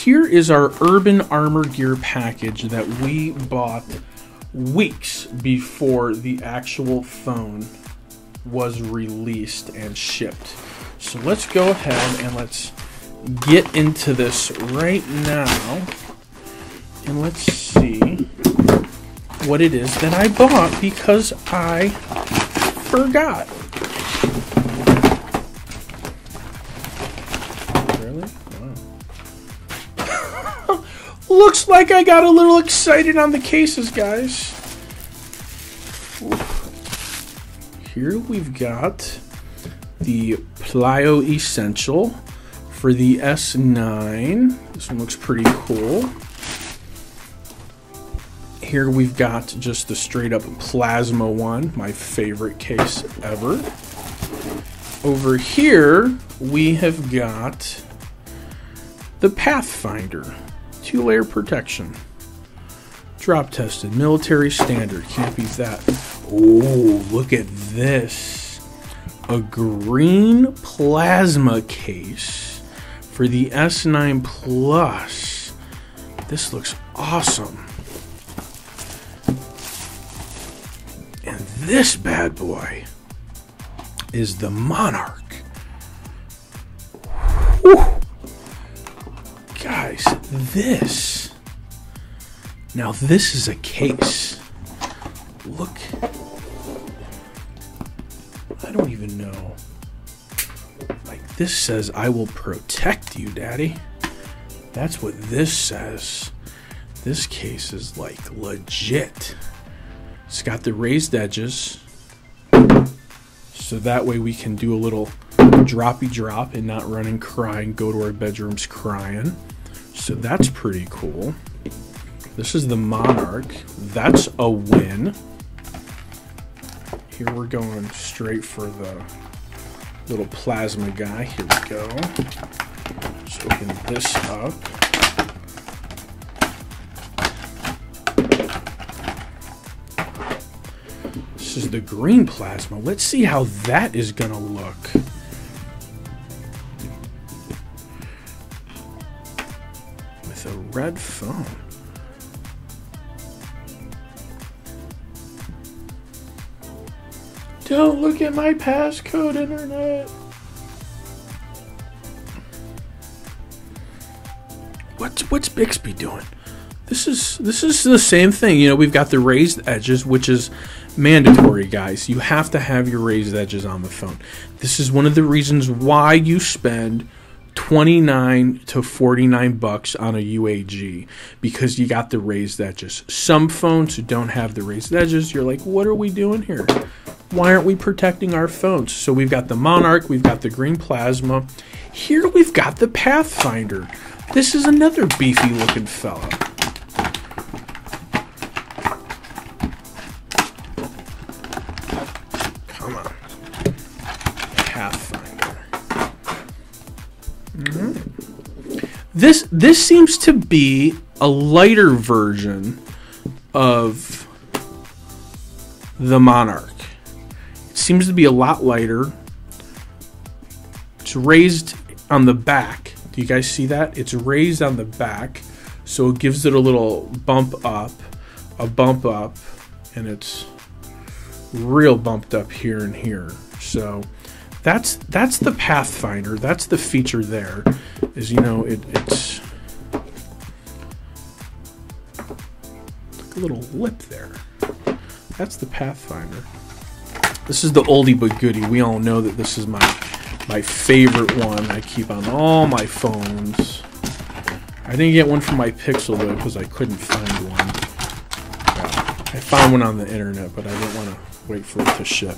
here is our Urban Armor Gear package that we bought weeks before the actual phone was released and shipped. So let's go ahead and let's get into this right now, and let's see what it is that I bought because I forgot. Really? Wow. Looks like I got a little excited on the cases, guys. Here we've got the Pliable Essential for the S9. This one looks pretty cool. Here we've got just the straight up plasma one, my favorite case ever. Over here we have got the Pathfinder 2-layer protection. Drop tested, military standard, can't beat that. Oh, look at this. A green plasma case for the S9 Plus. This looks awesome. And this bad boy is the Monarch. Whew. Guys, this. Now this is a case. Look. I don't even know. Like, this says, I will protect you, Daddy. That's what this says. This case is like legit. It's got the raised edges, so that way we can do a little droppy drop and not run and cry and go to our bedrooms crying. So that's pretty cool. This is the Monarch. That's a win. Here we're going straight for the little plasma guy. Here we go. Let's open this up. This is the green plasma. Let's see how that is gonna look. With a red phone. Don't look at my passcode, internet. What's Bixby doing? This is the same thing. You know, we've got the raised edges, which is mandatory, guys. You have to have your raised edges on the phone. This is one of the reasons why you spend $29 to $49 on a UAG, because you got the raised edges. Some phones who don't have the raised edges, you're like, what are we doing here? Why aren't we protecting our phones? So we've got the Monarch, we've got the green plasma. Here we've got the Pathfinder. This is another beefy looking fella. Come on. Pathfinder. This seems to be a lighter version of the Monarch. Seems to be a lot lighter. It's raised on the back. Do you guys see that? It's raised on the back, so it gives it a little bump up, and it's real bumped up here and here. So that's the Pathfinder. That's the feature there. Is, you know, it's like a little lip there. That's the Pathfinder. This is the oldie but goodie. We all know that this is my favorite one. I keep on all my phones. I didn't get one for my Pixel though because I couldn't find one. I found one on the internet, but I didn't want to wait for it to ship.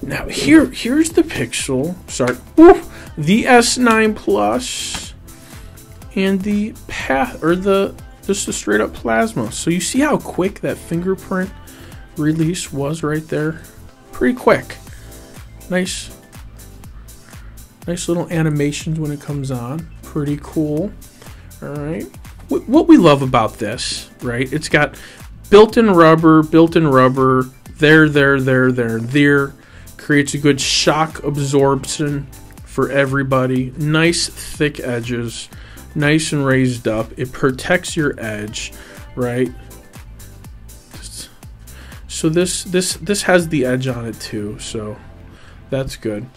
Now here's the Pixel. Sorry, the S9 Plus and the just the straight up plasma. So you see how quick that fingerprint release was right there. Pretty quick. Nice little animations when it comes on. Pretty cool. All right. What we love about this, right? It's got built-in rubber. There. Creates a good shock absorption for everybody. Nice thick edges. nice and raised up. It protects your edge, right? So this has the edge on it too, so that's good.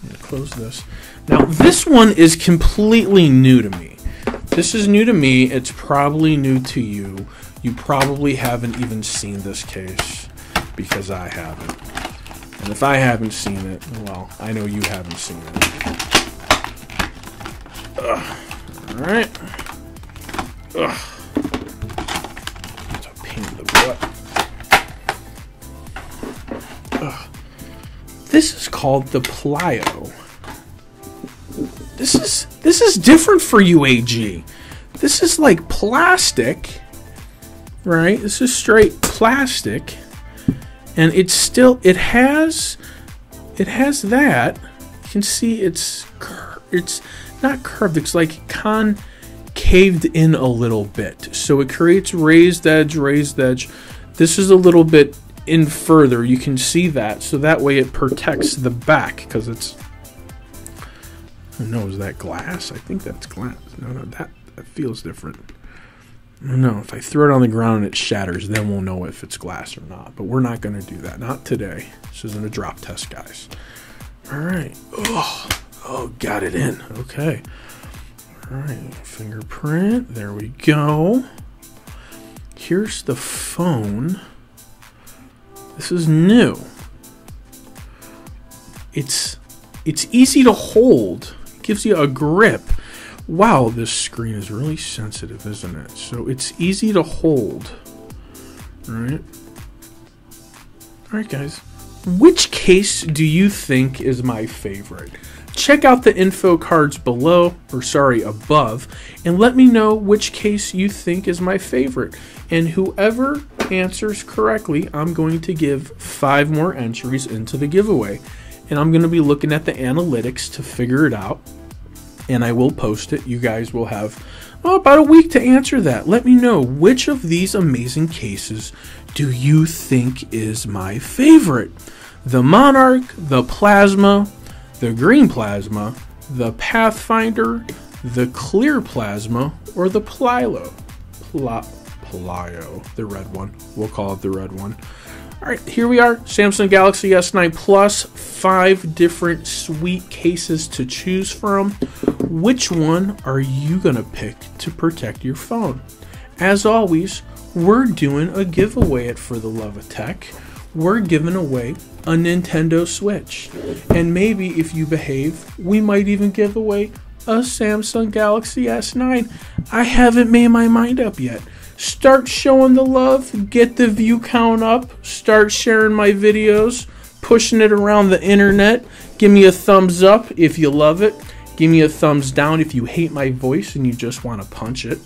I'm gonna close this. Now this one is completely new to me. This is new to me. It's probably new to you. You probably haven't even seen this case because I haven't. And if I haven't seen it, well, I know you haven't seen it. All right. Ugh. It's a pain in the butt. Ugh. This is called the Pliable. This is different for UAG. This is like plastic, right? This is straight plastic, and it has that. You can see it's not curved. It's like concaved in a little bit, so it creates raised edge. This is a little bit in further. You can see that, so that way it protects the back because it's. No, is that glass? I think that's glass. No, that feels different. I don't know. If I throw it on the ground and it shatters, then we'll know if it's glass or not. But we're not going to do that. Not today. This isn't a drop test, guys. All right. Oh, got it in. Okay. All right. Fingerprint. There we go. Here's the phone. This is new. It's easy to hold. Gives you a grip. Wow, this screen is really sensitive, isn't it? So it's easy to hold. All right, guys. Which case do you think is my favorite? Check out the info cards below, or sorry, above, and let me know which case you think is my favorite. And whoever answers correctly, I'm going to give 5 more entries into the giveaway. And I'm going to be looking at the analytics to figure it out. And I will post it. You guys will have about a week to answer that. Let me know which of these amazing cases do you think is my favorite. The Monarch, the Plasma, the Green Plasma, the Pathfinder, the Clear Plasma, or the Pliable. The red one. We'll call it the red one. Alright, here we are, Samsung Galaxy S9 Plus, 5 different sweet cases to choose from. Which one are you going to pick to protect your phone? As always, we're doing a giveaway at For the Love of Tech. We're giving away a Nintendo Switch. And maybe if you behave, we might even give away a Samsung Galaxy S9. I haven't made my mind up yet. Start showing the love, get the view count up, start sharing my videos, pushing it around the internet. Give me a thumbs up if you love it. Give me a thumbs down if you hate my voice and you just want to punch it.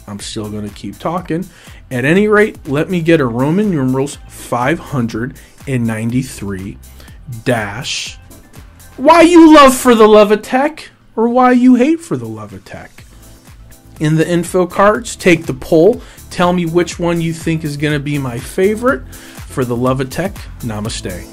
I'm still going to keep talking. At any rate, let me get a Roman numerals 593 dash. Why you love For the Love of Tech, or why you hate For the Love of Tech. In the info cards, take the poll. Tell me which one you think is going to be my favorite. For the Love of Tech, namaste.